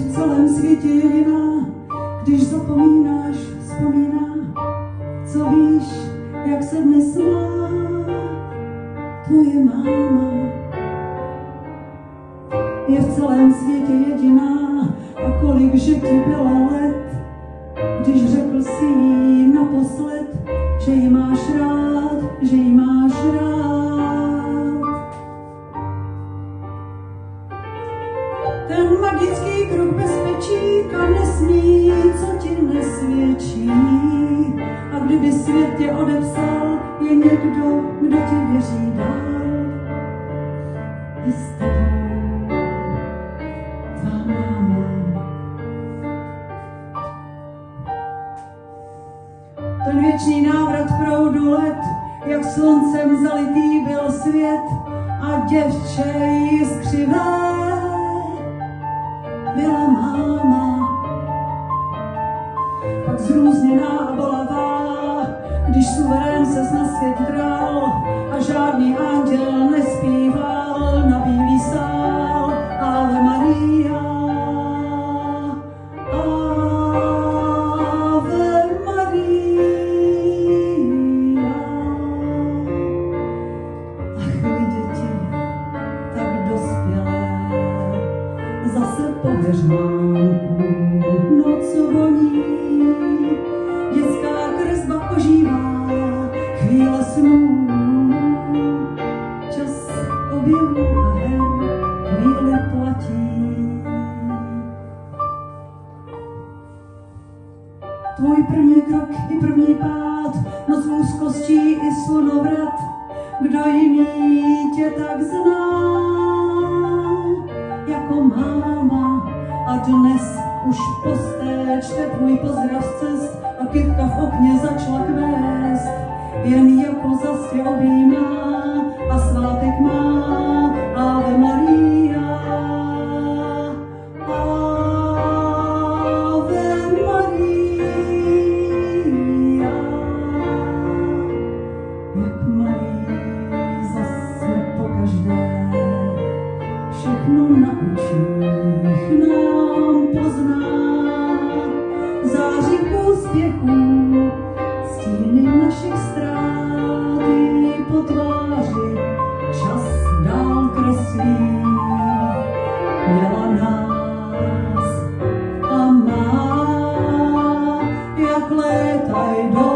v celém světě jediná, když zapomínáš, vzpomíná, co víš, jak se dnes má tvoje máma. Je v celém světě jediná, a kolik že ti bylo let, když řekl jsi jí naposled, že ji máš rád, že ji máš rád. Ten magický kruh bezpečí, kam nesmí, co ti nesvědčí. A kdyby svět tě odepsal, je někdo, kdo ti věří dál. I s tebou, tvá máma. Ten věčný návrat proudu let, jak sluncem zalitý byl svět a děvče jiskřivé byla máma. Pak zrůzněná a bolavá, když suverén ses na svět dral a žádný anděl nespíval na bílý sál Ave Maria, Ave Maria. Ach, vy děti, tak dospělé, zase po heřmánku noc voní, dětská kresba ožívá, chvíle snů, čas objevů a her, chvíle platí. Tvůj první krok i první pád, noc úzkostí i slunovrat, kdo jiný tě tak zná jako máma. A dnes už postéčte tvůj pozdrav z cest a kytka v okně začala kvést, jen jako zas tě objímá a svátek má. Ave Maria, Ave Maria. Jak malý zas jsme pokaždé, všechno na očích nám pozná. Září úspěchů, stíny našich ztrát i po tváři čas dál kreslí. Měla nás a má, jak létaj do